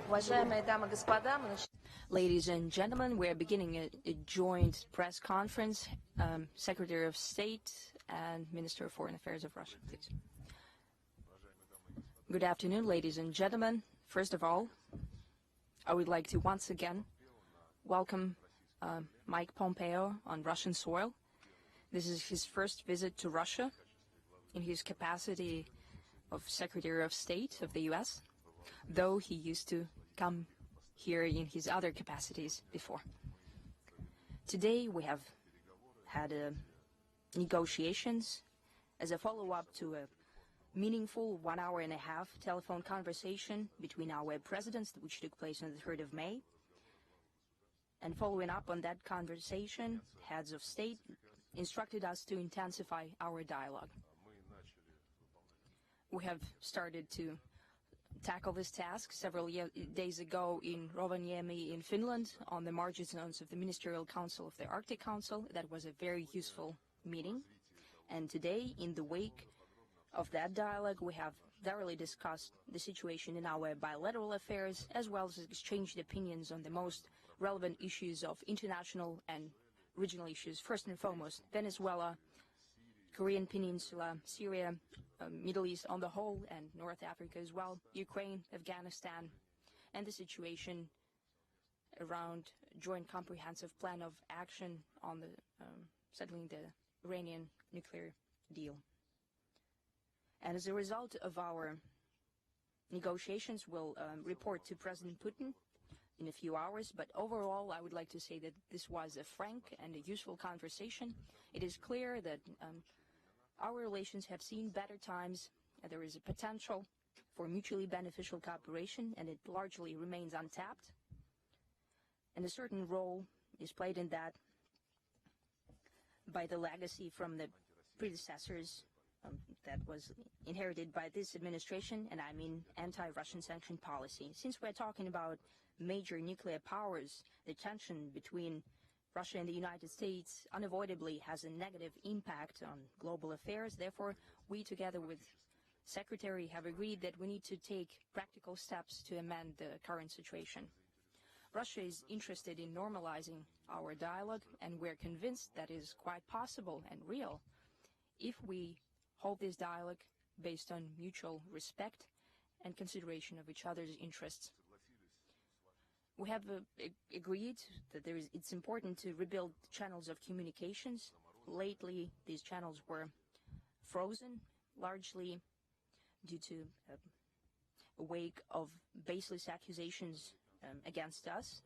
Уважаемые дамы и господа, Ladies and gentlemen, we are beginning a joint press conference. Secretary of State and Minister of Foreign Affairs of Russia, please. Good afternoon, ladies and gentlemen. First of all, I would like to once again welcome Mike Pompeo on Russian soil. This is his first visit to Russia in his capacity of Secretary of State of the U.S., though he used to come here in his other capacities before. Today we have had negotiations as a follow-up to a meaningful 1.5-hour telephone conversation between our presidents, which took place on the 3rd of May. And following up on that conversation, heads of state instructed us to intensify our dialogue. We have started to tackle this task several days ago in Rovaniemi in Finland on the margins of the Ministerial Council of the Arctic Council. That was a very useful meeting. And today, in the wake of that dialogue, we have thoroughly discussed the situation in our bilateral affairs, as well as exchanged opinions on the most relevant issues of international and regional issues. First and foremost, Venezuela, Korean Peninsula, Syria, Middle East on the whole, and North Africa as well, Ukraine, Afghanistan, and the situation around joint comprehensive plan of action on the settling the Iranian nuclear deal. And as a result of our negotiations, we'll report to President Putin in a few hours, but overall I would like to say that this was a frank and a useful conversation. It is clear that our relations have seen better times, and there is a potential for mutually beneficial cooperation, and it largely remains untapped. And a certain role is played in that by the legacy from the predecessors that was inherited by this administration, and I mean anti-Russian sanction policy. Since we're talking about major nuclear powers, the tension between Russia and the United States unavoidably has a negative impact on global affairs. Therefore, we, together with Secretary, have agreed that we need to take practical steps to amend the current situation. Russia is interested in normalizing our dialogue, and we're convinced that is quite possible and real if we hold this dialogue based on mutual respect and consideration of each other's interests. We have agreed that it's important to rebuild channels of communications. Lately, these channels were frozen, largely due to a wake of baseless accusations against us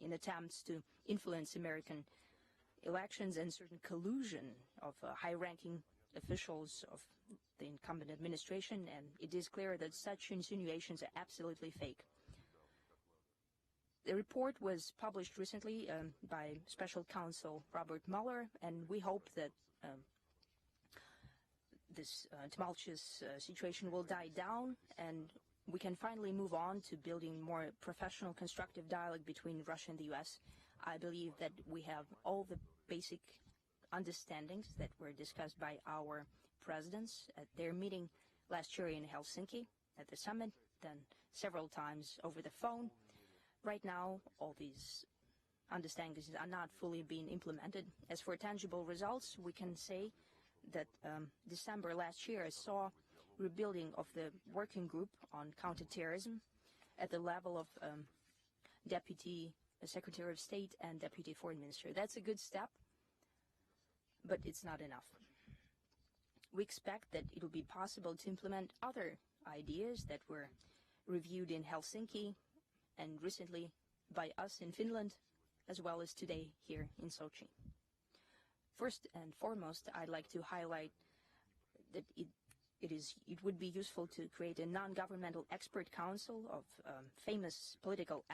in attempts to influence American elections and certain collusion of high-ranking officials of the incumbent administration, and it is clear that such insinuations are absolutely fake. The report was published recently by Special Counsel Robert Mueller, and we hope that this tumultuous situation will die down and we can finally move on to building more professional, constructive dialogue between Russia and the U.S. I believe that we have all the basic understandings that were discussed by our presidents at their meeting last year in Helsinki at the summit, then several times over the phone. Right now, all these understandings are not fully being implemented. As for tangible results, we can say that December last year saw rebuilding of the working group on counterterrorism at the level of Deputy Secretary of State and Deputy Foreign Minister. That's a good step, but it's not enough. We expect that it will be possible to implement other ideas that were reviewed in Helsinki and recently by us in Finland, as well as today here in Sochi. First and foremost, I'd like to highlight that it would be useful to create a non-governmental expert council of famous political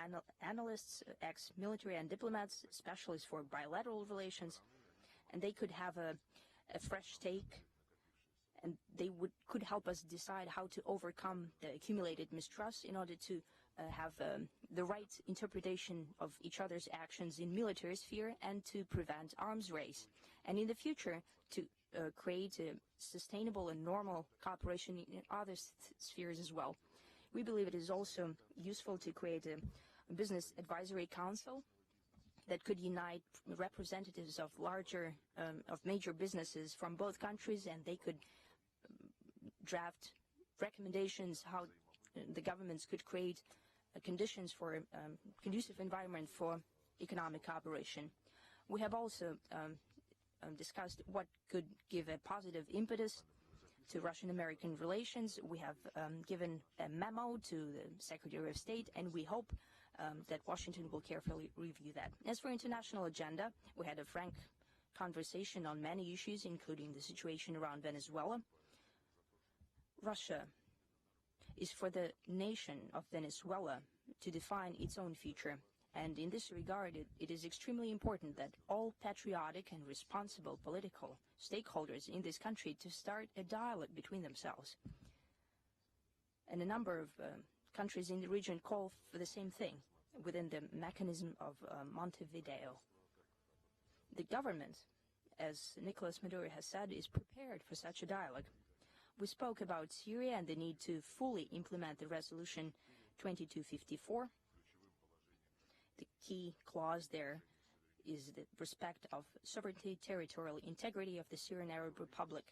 analysts, ex-military and diplomats, specialists for bilateral relations, and they could have a fresh take, and they could help us decide how to overcome the accumulated mistrust in order to have the right interpretation of each other's actions in military sphere and to prevent arms race. And in the future, to create a sustainable and normal cooperation in other spheres as well. We believe it is also useful to create a business advisory council that could unite representatives of major businesses from both countries, and they could draft recommendations how the governments could create conditions for a conducive environment for economic cooperation. We have also discussed what could give a positive impetus to Russian-American relations. We have given a memo to the Secretary of State, and we hope that Washington will carefully review that. As for international agenda, we had a frank conversation on many issues, including the situation around Venezuela. Russia is for the nation of Venezuela to define its own future. And in this regard, it is extremely important that all patriotic and responsible political stakeholders in this country to start a dialogue between themselves. And a number of countries in the region call for the same thing within the mechanism of Montevideo. The government, as Nicolas Maduro has said, is prepared for such a dialogue. We spoke about Syria and the need to fully implement the resolution 2254. The key clause there is the respect of sovereignty, territorial integrity of the Syrian Arab Republic.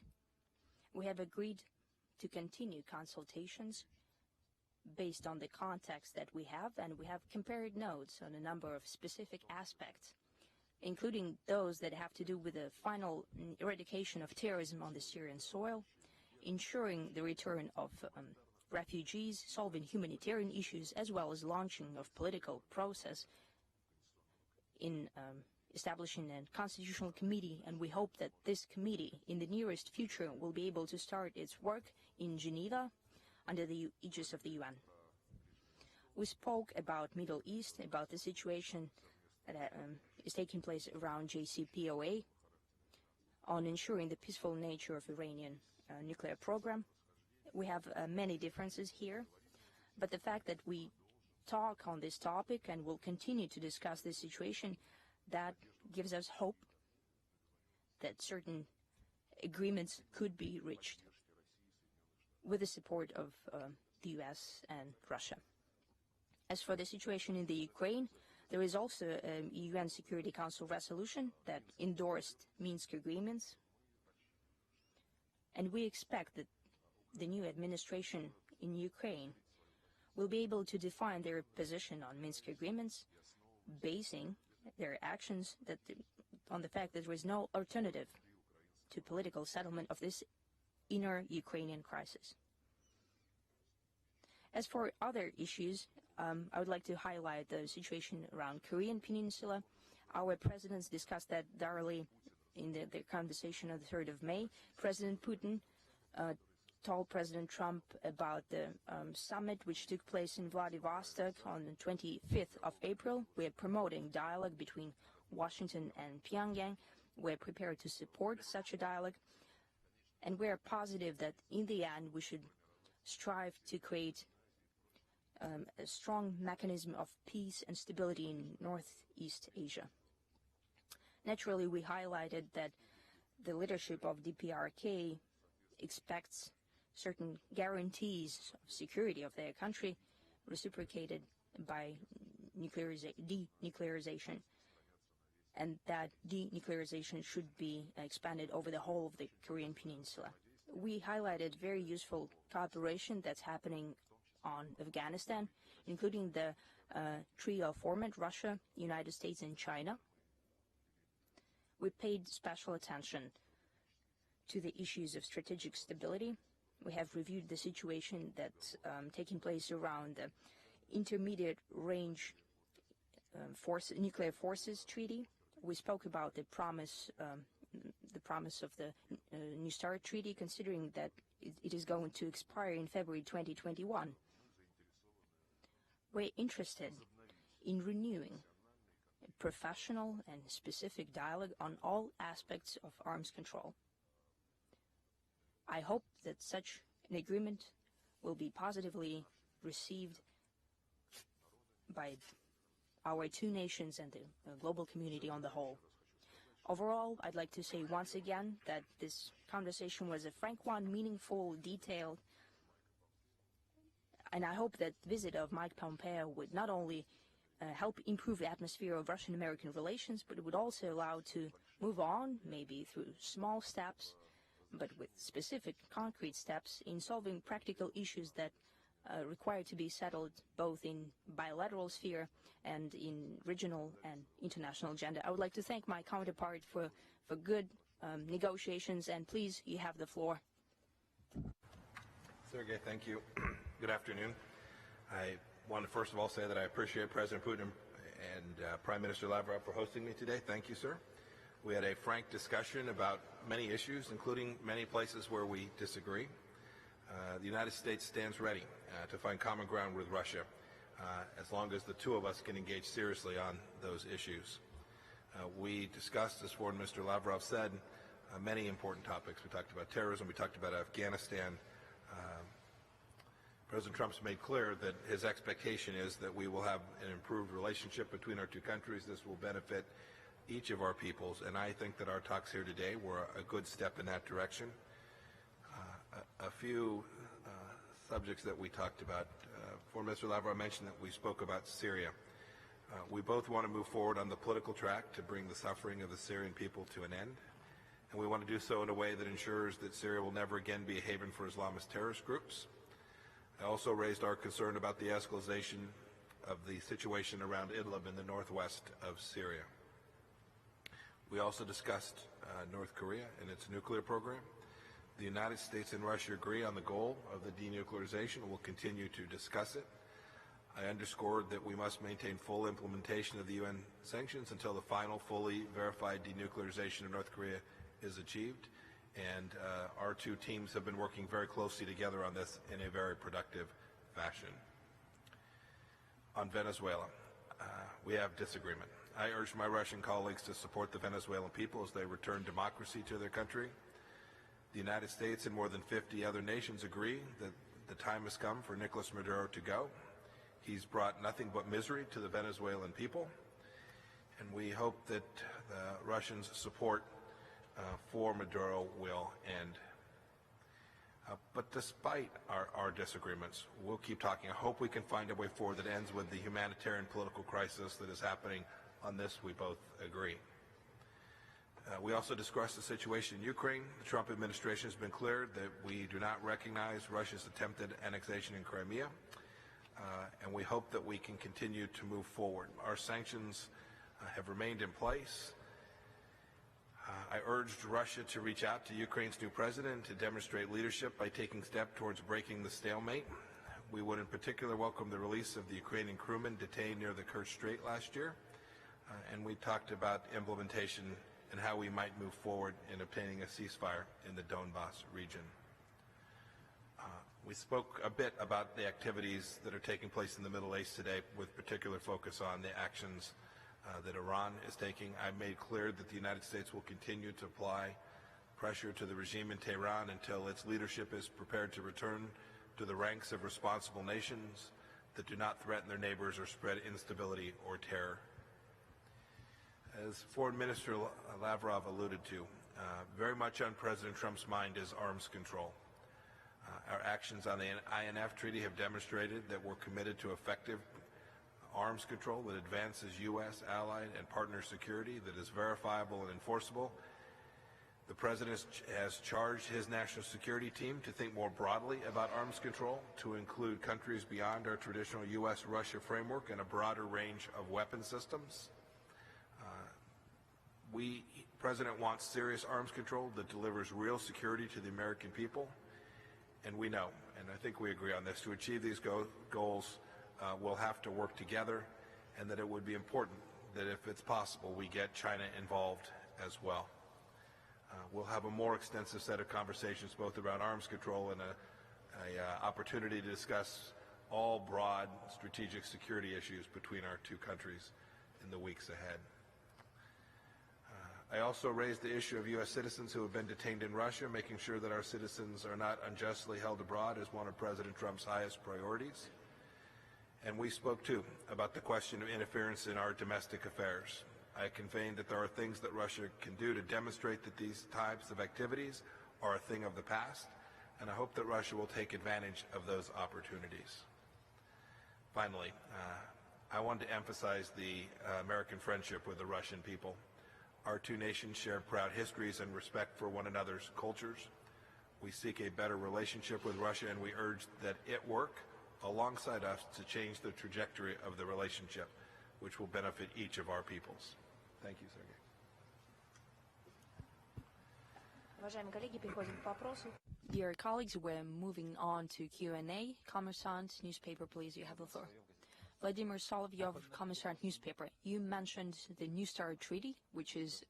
We have agreed to continue consultations based on the context that we have, and we have compared notes on a number of specific aspects, including those that have to do with the final eradication of terrorism on the Syrian soil, ensuring the return of refugees, solving humanitarian issues, as well as launching of political process in establishing a constitutional committee. And we hope that this committee in the nearest future will be able to start its work in Geneva under the aegis of the UN. We spoke about Middle East, about the situation that is taking place around JCPOA, on ensuring the peaceful nature of Iranian nuclear program. We have many differences here, but the fact that we talk on this topic and will continue to discuss this situation, that gives us hope that certain agreements could be reached with the support of the US and Russia. As for the situation in the Ukraine, there is also a UN Security Council resolution that endorsed Minsk agreements, and we expect that the new administration in Ukraine will be able to define their position on Minsk agreements, basing their actions on the fact that there is no alternative to political settlement of this inner Ukrainian crisis. As for other issues, I would like to highlight the situation around Korean Peninsula. Our presidents discussed that thoroughly in their conversation on the 3rd of May. President Putin told President Trump about the summit which took place in Vladivostok on the 25th of April. We are promoting dialogue between Washington and Pyongyang. We're prepared to support such a dialogue, and we're positive that in the end we should strive to create a strong mechanism of peace and stability in Northeast Asia. Naturally, we highlighted that the leadership of DPRK expects certain guarantees of security of their country reciprocated by denuclearization, and that denuclearization should be expanded over the whole of the Korean Peninsula. We highlighted very useful cooperation that's happening on Afghanistan, including the trio format, Russia, United States, and China. We paid special attention to the issues of strategic stability. We have reviewed the situation that's taking place around the Intermediate Range Nuclear Forces Treaty. We spoke about the promise of the New START Treaty, considering that it is going to expire in February 2021. We're interested in renewing a professional and specific dialogue on all aspects of arms control. I hope that such an agreement will be positively received by our two nations and the global community on the whole. Overall, I'd like to say once again that this conversation was a frank one, meaningful, detailed, And I hope that the visit of Mike Pompeo would not only help improve the atmosphere of Russian-American relations, but it would also allow to move on, maybe through small steps, but with specific concrete steps in solving practical issues that require to be settled both in bilateral sphere and in regional and international agenda. I would like to thank my counterpart for good negotiations, and please, you have the floor. Sergey, thank you. Good afternoon. I want to first of all say that I appreciate President Putin and Prime Minister Lavrov for hosting me today. Thank you, sir. We had a frank discussion about many issues, including many places where we disagree. The United States stands ready to find common ground with Russia as long as the two of us can engage seriously on those issues. We discussed, as Foreign Minister Lavrov said, many important topics. We talked about terrorism, we talked about Afghanistan. President Trump's made clear that his expectation is that we will have an improved relationship between our two countries. This will benefit each of our peoples, and I think that our talks here today were a good step in that direction. A few subjects that we talked about. Foreign Minister Lavrov mentioned that we spoke about Syria. We both want to move forward on the political track to bring the suffering of the Syrian people to an end, and we want to do so in a way that ensures that Syria will never again be a haven for Islamist terrorist groups. I also raised our concern about the escalation of the situation around Idlib in the northwest of Syria. We also discussed North Korea and its nuclear program. The United States and Russia agree on the goal of the denuclearization and will continue to discuss it. I underscored that we must maintain full implementation of the UN sanctions until the final fully verified denuclearization of North Korea is achieved. And our two teams have been working very closely together on this in a very productive fashion. On Venezuela, we have disagreement. I urge my Russian colleagues to support the Venezuelan people as they return democracy to their country. The United States and more than 50 other nations agree that the time has come for Nicolas Maduro to go. He's brought nothing but misery to the Venezuelan people, and we hope that the Russians' support for Maduro will end. But despite our disagreements, we'll keep talking. I hope we can find a way forward that ends with the humanitarian political crisis that is happening. On this, we both agree. We also discussed the situation in Ukraine. The Trump administration has been clear that we do not recognize Russia's attempted annexation in Crimea, and we hope that we can continue to move forward. Our sanctions have remained in place. I urged Russia to reach out to Ukraine's new president to demonstrate leadership by taking steps towards breaking the stalemate. We would in particular welcome the release of the Ukrainian crewmen detained near the Kerch Strait last year, and we talked about implementation and how we might move forward in obtaining a ceasefire in the Donbas region. We spoke a bit about the activities that are taking place in the Middle East today, with particular focus on the actions that Iran is taking. I made clear that the United States will continue to apply pressure to the regime in Tehran until its leadership is prepared to return to the ranks of responsible nations that do not threaten their neighbors or spread instability or terror. As Foreign Minister Lavrov alluded to, very much on President Trump's mind is arms control. Our actions on the INF Treaty have demonstrated that we're committed to effective arms control that advances U.S., allied, and partner security, that is verifiable and enforceable. The President has charged his national security team to think more broadly about arms control, to include countries beyond our traditional U.S.-Russia framework and a broader range of weapon systems. President wants serious arms control that delivers real security to the American people, and we know, and I think we agree on this, to achieve these goals, we'll have to work together, and that it would be important that if it's possible, we get China involved as well. We'll have a more extensive set of conversations both around arms control and a opportunity to discuss all broad strategic security issues between our two countries in the weeks ahead. I also raised the issue of U.S. citizens who have been detained in Russia, making sure that our citizens are not unjustly held abroad is one of President Trump's highest priorities. And we spoke, too, about the question of interference in our domestic affairs. I conveyed that there are things that Russia can do to demonstrate that these types of activities are a thing of the past, and I hope that Russia will take advantage of those opportunities. Finally, I want to emphasize the American friendship with the Russian people. Our two nations share proud histories and respect for one another's cultures. We seek a better relationship with Russia, and we urge that it work alongside us to change the trajectory of the relationship, which will benefit each of our peoples. Thank you, Sergey. Уважаемые коллеги, переходим к вопросу. Dear colleagues, we're moving on to Q&A. Kommersant newspaper, please, you have the floor. Vladimir Solovyov, Kommersant newspaper. You mentioned the New START treaty, which is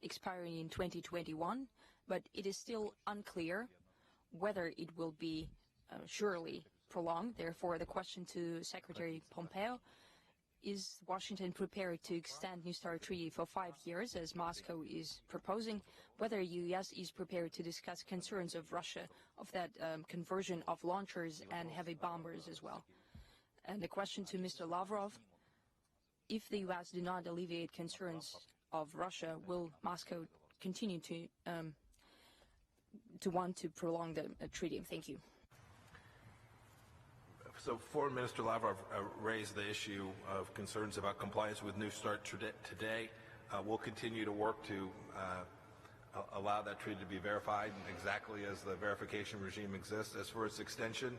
expiring in 2021, but it is still unclear whether it will be surely prolonged. Therefore, the question to Secretary Pompeo: is Washington prepared to extend New START treaty for 5 years, as Moscow is proposing? Whether U.S. is prepared to discuss concerns of Russia of that conversion of launchers and heavy bombers as well? And the question to Mr. Lavrov: if the U.S. do not alleviate concerns of Russia, will Moscow continue to want to prolong the treaty? Thank you. So Foreign Minister Lavrov raised the issue of concerns about compliance with New START today. We'll continue to work to allow that treaty to be verified exactly as the verification regime exists. As for its extension,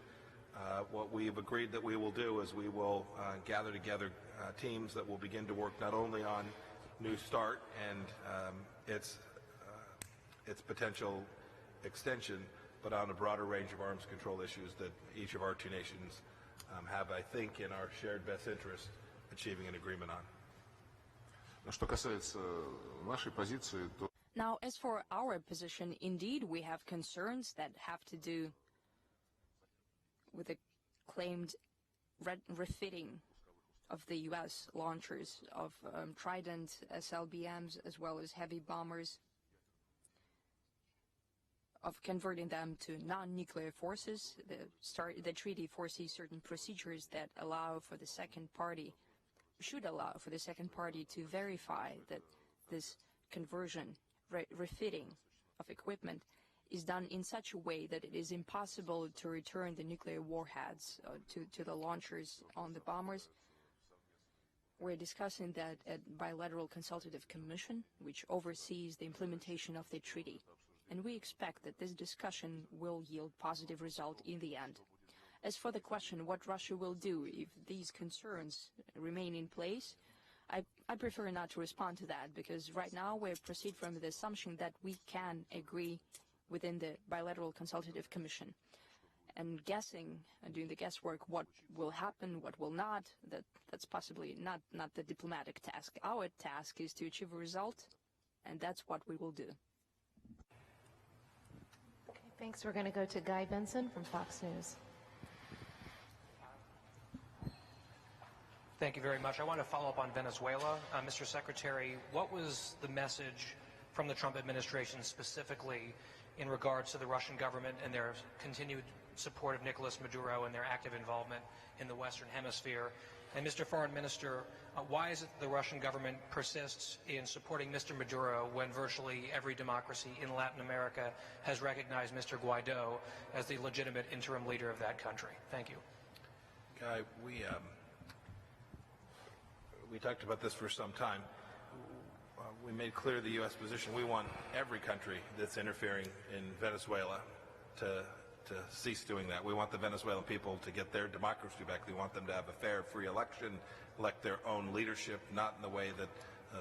what we've agreed that we will do is we will gather together teams that will begin to work not only on New START and its potential extension, but on a broader range of arms control issues that each of our two nations have, I think, in our shared best interest, achieving an agreement on. Now, as for our position, indeed, we have concerns that have to do with the claimed refitting of the U.S. launchers of Trident SLBMs as well as heavy bombers, of converting them to non-nuclear forces. The treaty foresees certain procedures that should allow for the second party to verify that this conversion, refitting of equipment, is done in such a way that it is impossible to return the nuclear warheads to the launchers on the bombers. We're discussing that at Bilateral Consultative Commission, which oversees the implementation of the treaty. And we expect that this discussion will yield positive result in the end. As for the question what Russia will do if these concerns remain in place, I prefer not to respond to that, because right now we proceed from the assumption that we can agree within the Bilateral Consultative Commission. And guessing and doing the guesswork what will happen, what will not, that's possibly not the diplomatic task. Our task is to achieve a result, and that's what we will do. Thanks. We're going to go to Guy Benson from Fox News. Thank you very much. I want to follow up on Venezuela. Mr. Secretary, what was the message from the Trump administration specifically in regards to the Russian government and their continued support of Nicolas Maduro and their active involvement in the Western Hemisphere? And Mr. Foreign Minister, why is it the Russian government persists in supporting Mr. Maduro when virtually every democracy in Latin America has recognized Mr. Guaido as the legitimate interim leader of that country? Thank you. Guy, we talked about this for some time. We made clear the U.S. position. We want every country that's interfering in Venezuela to cease doing that. We want the Venezuelan people to get their democracy back. We want them to have a fair, free election, elect their own leadership, not in the way that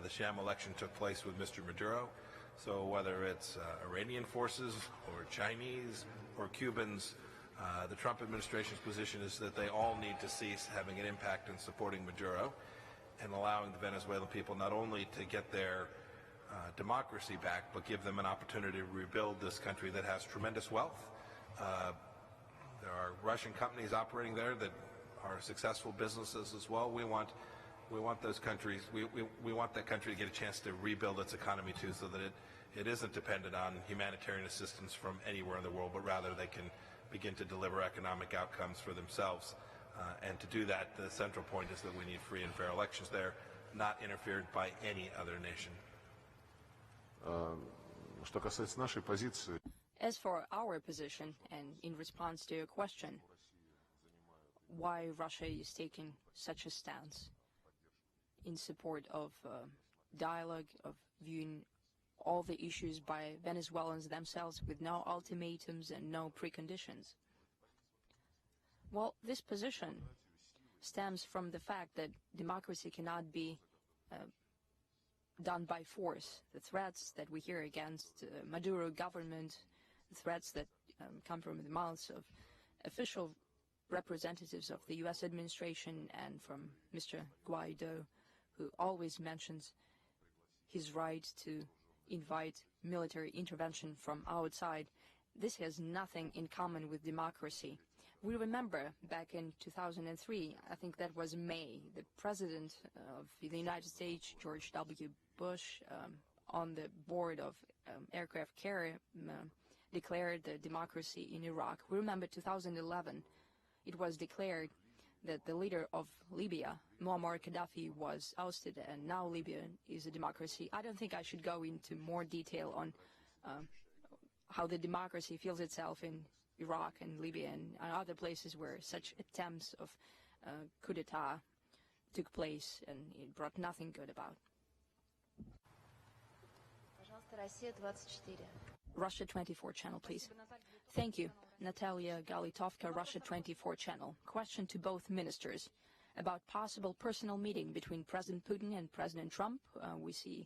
the sham election took place with Mr. Maduro. So whether it's Iranian forces or Chinese or Cubans, the Trump administration's position is that they all need to cease having an impact in supporting Maduro and allowing the Venezuelan people not only to get their democracy back, but give them an opportunity to rebuild this country that has tremendous wealth. There are Russian companies operating there that are successful businesses as well. We want those countries. We want that country to get a chance to rebuild its economy too, so that it isn't dependent on humanitarian assistance from anywhere in the world, but rather they can begin to deliver economic outcomes for themselves. And to do that, the central point is that we need free and fair elections there, not interfered by any other nation. As for our position, and in response to your question, why Russia is taking such a stance in support of dialogue, of viewing all the issues by Venezuelans themselves with no ultimatums and no preconditions. Well, this position stems from the fact that democracy cannot be done by force. The threats that we hear against Maduro government, the threats that come from the mouths of official representatives of the U.S. administration and from Mr. Guaido, who always mentions his right to invite military intervention from outside. This has nothing in common with democracy. We remember back in 2003, I think that was May, the President of the United States, George W. Bush, on the board of aircraft carrier, declared the democracy in Iraq. We remember 2011, it was declared that the leader of Libya, Muammar Gaddafi, was ousted, and now Libya is a democracy. I don't think I should go into more detail on how the democracy feels itself in Iraq and Libya and other places where such attempts of coup d'etat took place, and it brought nothing good about. Russia 24 channel, please. Thank you. Natalia Galitovka, Russia 24 channel. Question to both ministers about possible personal meeting between President Putin and President Trump. We see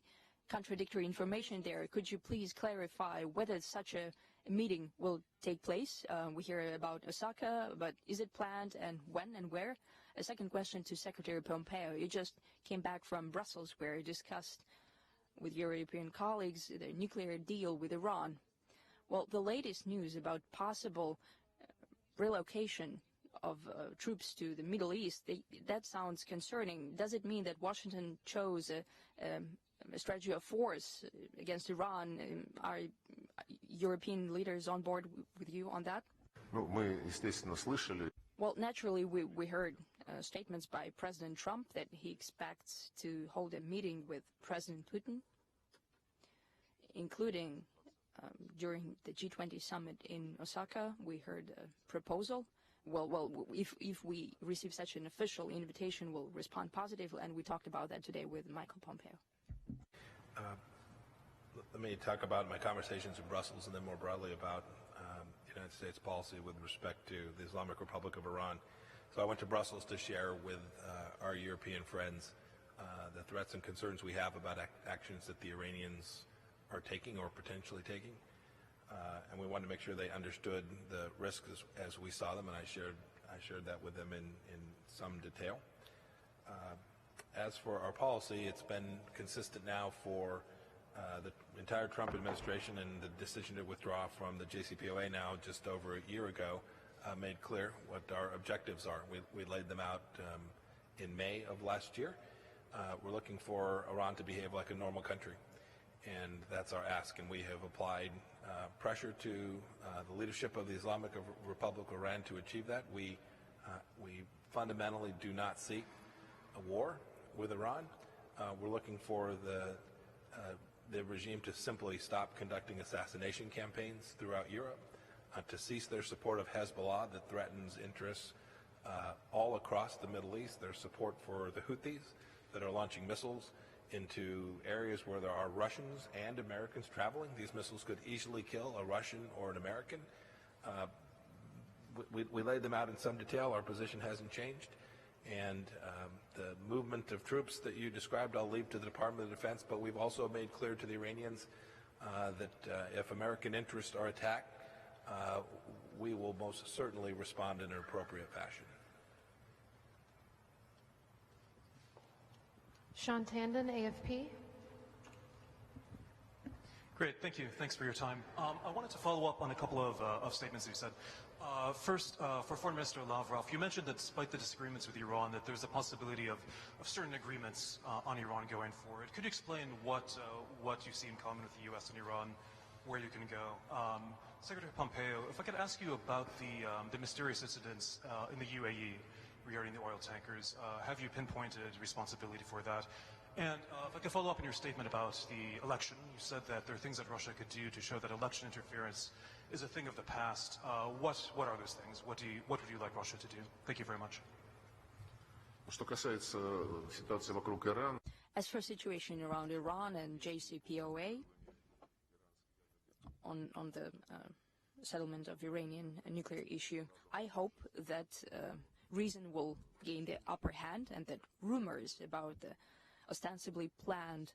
contradictory information there. Could you please clarify whether such a meeting will take place? We hear about Osaka, but is it planned, and when and where? A second question to Secretary Pompeo. You just came back from Brussels, where you discussed with your European colleagues the nuclear deal with Iran. Well, the latest news about possible relocation of troops to the Middle East, that sounds concerning. Does it mean that Washington chose a strategy of force against Iran? Are European leaders on board with you on that? Well, naturally, we heard statements by President Trump that he expects to hold a meeting with President Putin, including during the G20 summit in Osaka. We heard a proposal. Well, if we receive such an official invitation, we'll respond positively, and we talked about that today with Michael Pompeo. Let me talk about my conversations in Brussels and then more broadly about United States policy with respect to the Islamic Republic of Iran. So I went to Brussels to share with our European friends the threats and concerns we have about actions that the Iranians are taking or potentially taking. And we wanted to make sure they understood the risks as we saw them, and I shared that with them in some detail. As for our policy, it's been consistent now for the entire Trump administration, and the decision to withdraw from the JCPOA now just over a year ago made clear what our objectives are. We laid them out in May of last year. We're looking for Iran to behave like a normal country, and that's our ask, and we have applied pressure to the leadership of the Islamic Republic of Iran to achieve that. We fundamentally do not seek a war with Iran. We're looking for the regime to simply stop conducting assassination campaigns throughout Europe, to cease their support of Hezbollah that threatens interests all across the Middle East, their support for the Houthis that are launching missiles into areas where there are Russians and Americans traveling. These missiles could easily kill a Russian or an American. We laid them out in some detail. Our position hasn't changed. And the movement of troops that you described, I'll leave to the Department of Defense, but we've also made clear to the Iranians that if American interests are attacked, we will most certainly respond in an appropriate fashion. Sean Tandon, AFP. Great, thank you. Thanks for your time. I wanted to follow up on a couple of statements that you said. First, for Foreign Minister Lavrov, you mentioned that despite the disagreements with Iran, that there's a possibility of certain agreements on Iran going forward. Could you explain what you see in common with the U.S. and Iran, where you can go? Secretary Pompeo, if I could ask you about the mysterious incidents in the UAE regarding the oil tankers. Have you pinpointed responsibility for that? And if I could follow up on your statement about the election, you said that there are things that Russia could do to show that election interference is a thing of the past. What are those things? What would you like Russia to do? Thank you very much. Что касается ситуации вокруг Ирана, As for situation around Iran and JCPOA, on the settlement of Iranian nuclear issue, I hope that reason will gain the upper hand and that rumors about the ostensibly planned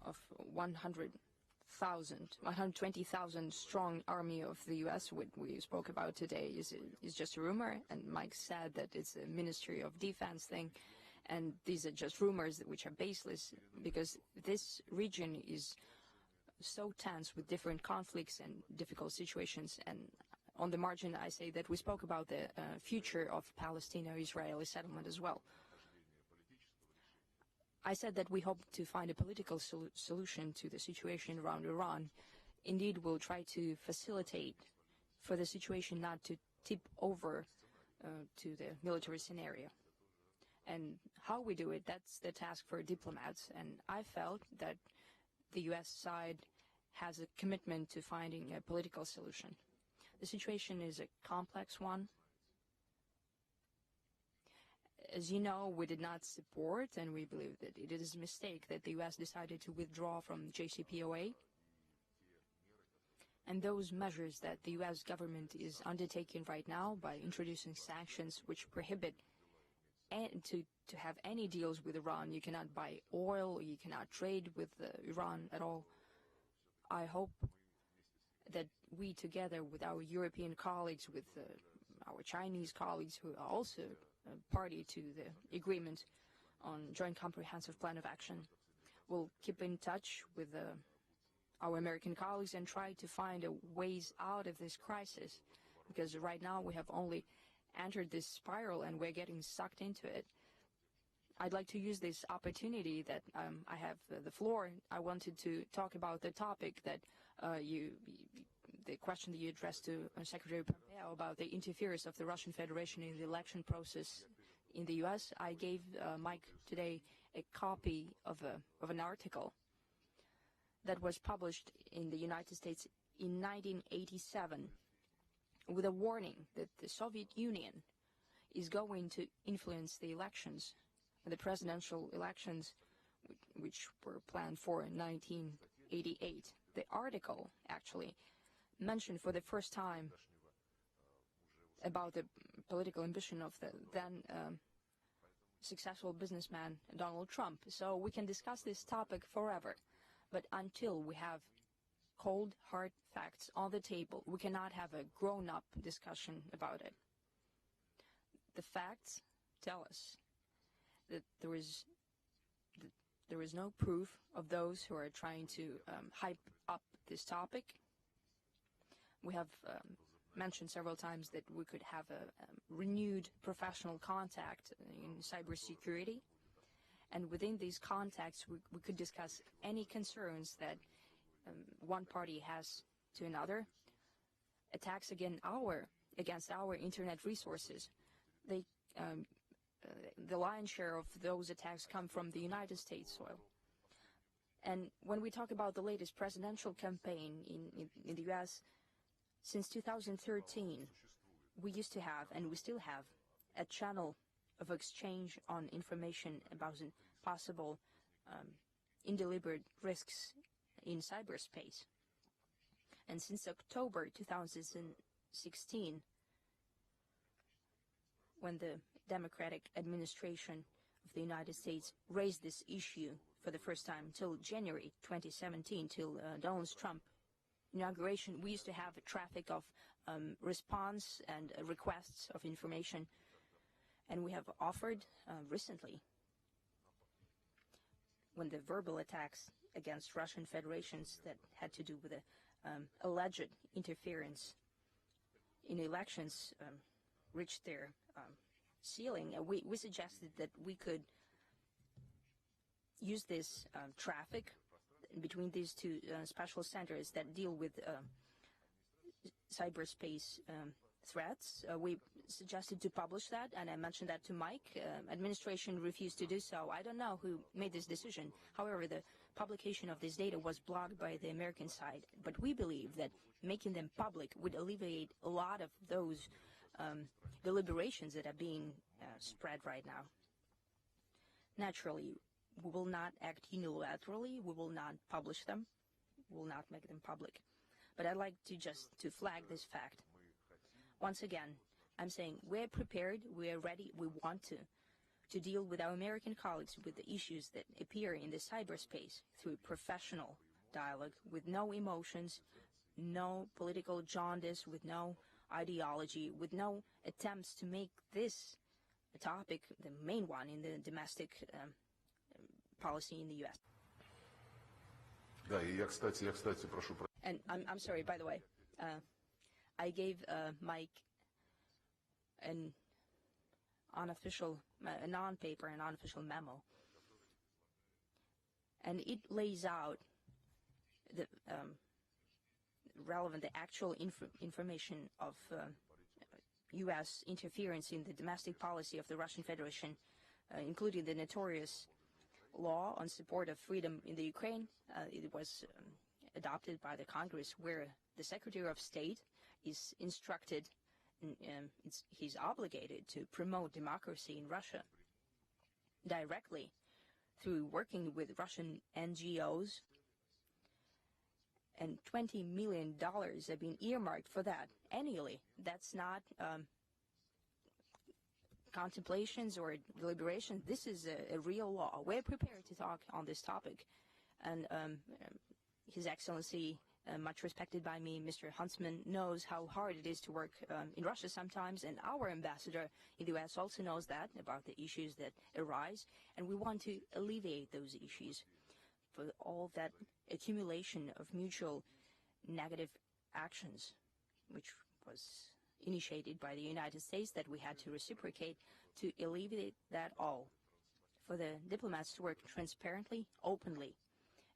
of 120,000 strong army of the U.S., which we spoke about today, is just a rumor. And Mike said that it's a Ministry of Defense thing. And these are just rumors which are baseless, because this region is so tense with different conflicts and difficult situations. And on the margin, I say that we spoke about the future of Palestino-Israeli settlement as well. I said that we hope to find a political solution to the situation around Iran. Indeed, we'll try to facilitate for the situation not to tip over to the military scenario. And how we do it, that's the task for diplomats. And I felt that the U.S. side has a commitment to finding a political solution. The situation is a complex one. As you know, we did not support, and we believe that it is a mistake that the U.S. decided to withdraw from JCPOA. And those measures that the U.S. government is undertaking right now by introducing sanctions which prohibit to have any deals with Iran. You cannot buy oil, you cannot trade with Iran at all. I hope that we, together with our European colleagues, with our Chinese colleagues who are also party to the agreement on Joint Comprehensive Plan of Action, will keep in touch with our American colleagues and try to find ways out of this crisis, because right now we have only entered this spiral and we're getting sucked into it. I'd like to use this opportunity that I have the floor. I wanted to talk about the topic that the question that you addressed to Secretary Pompeo about the interference of the Russian Federation in the election process in the U.S. I gave Mike today a copy of an article that was published in the United States in 1987 with a warning that the Soviet Union is going to influence the elections, the presidential elections, which were planned for in 1988. The article actually mentioned for the first time about the political ambition of the then successful businessman Donald Trump. So we can discuss this topic forever, but until we have cold, hard facts on the table, we cannot have a grown-up discussion about it. The facts tell us that there is no proof of those who are trying to hype up this topic. We have mentioned several times that we could have a renewed professional contact in cybersecurity. And within these contacts, we could discuss any concerns that one party has to another. Attacks against our internet resources. The lion's share of those attacks come from the United States soil. And when we talk about the latest presidential campaign in the U.S., since 2013, we used to have, and we still have, a channel of exchange on information about possible indeliberate risks in cyberspace. And since October 2016, when the Democratic administration of the United States raised this issue for the first time, till January 2017, till Donald Trump inauguration, we used to have a traffic of response and requests of information. And we have offered recently, when the verbal attacks against Russian federations that had to do with the alleged interference in elections reached their ceiling, we suggested that we could use this traffic between these two special centers that deal with cyberspace threats. We suggested to publish that, and I mentioned that to Mike. Administration refused to do so. I don't know who made this decision. However, the publication of this data was blocked by the American side. But we believe that making them public would alleviate a lot of those deliberations that are being spread right now. Naturally, we will not act unilaterally. We will not publish them. We will not make them public. But I'd like to just flag this fact. Once again, I'm saying we're prepared, we're ready, we want to deal with our American colleagues with the issues that appear in the cyberspace through professional dialogue with no emotions, no political jaundice, with no ideology, with no attempts to make this a topic, the main one in the domestic policy in the U.S. Да, и я, кстати, прошу... And I'm sorry, by the way, I gave Mike an unofficial, a non-paper, an unofficial memo, and it lays out the relevant, the actual information of U.S. interference in the domestic policy of the Russian Federation, including the notorious law on support of freedom in the Ukraine. It was adopted by the Congress, where the Secretary of State is instructed, he's obligated to promote democracy in Russia directly through working with Russian NGOs, and $20 million have been earmarked for that annually. That's not contemplations or deliberations. This is a real law. We're prepared to talk on this topic, and His Excellency, much respected by me, Mr. Huntsman, knows how hard it is to work in Russia sometimes, and our ambassador in the U.S. also knows that, about the issues that arise, and we want to alleviate those issues for all that accumulation of mutual negative actions, which was initiated by the United States, that we had to reciprocate to alleviate that all. For the diplomats to work transparently, openly,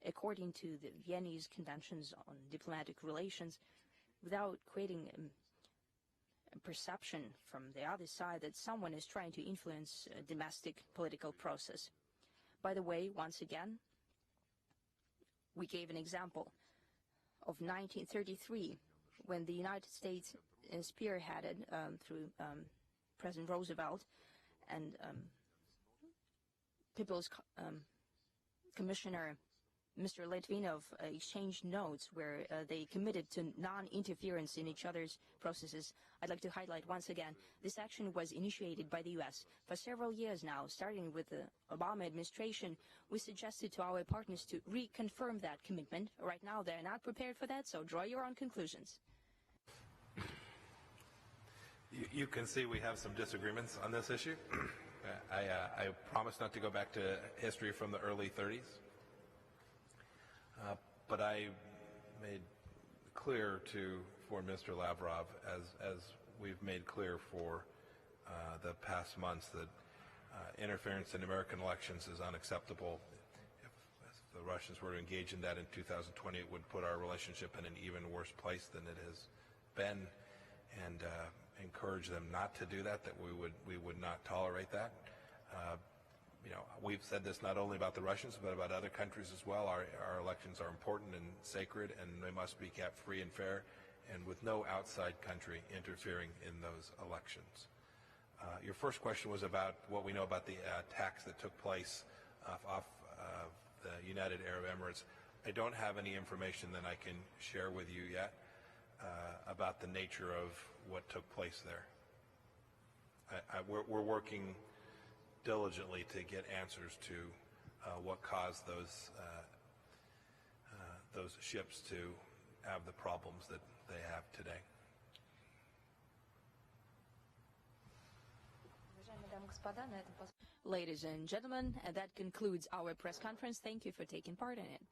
according to the Viennese Conventions on Diplomatic Relations, without creating a perception from the other side that someone is trying to influence a domestic political process. By the way, once again, we gave an example of 1933, when the United States spearheaded through President Roosevelt and People's Commissioner Mr. Litvinov exchanged notes where they committed to non-interference in each other's processes. I'd like to highlight once again, this action was initiated by the U.S. For several years now, starting with the Obama administration. We suggested to our partners to reconfirm that commitment. Right now, they're not prepared for that, so draw your own conclusions. You can see we have some disagreements on this issue. I promise not to go back to history from the early 30s. But I made clear for Mr. Lavrov, as we've made clear for the past months, that interference in American elections is unacceptable. If the Russians were to engage in that in 2020, it would put our relationship in an even worse place than it has been, and encourage them not to do that, that we would not tolerate that. We've said this not only about the Russians, but about other countries as well. Our elections are important and sacred, and they must be kept free and fair, and with no outside country interfering in those elections. Your first question was about what we know about the attacks that took place off the United Arab Emirates. I don't have any information that I can share with you yet about the nature of what took place there. We're working diligently to get answers to what caused those ships to have the problems that they have today. Ladies and gentlemen, that concludes our press conference. Thank you for taking part in it.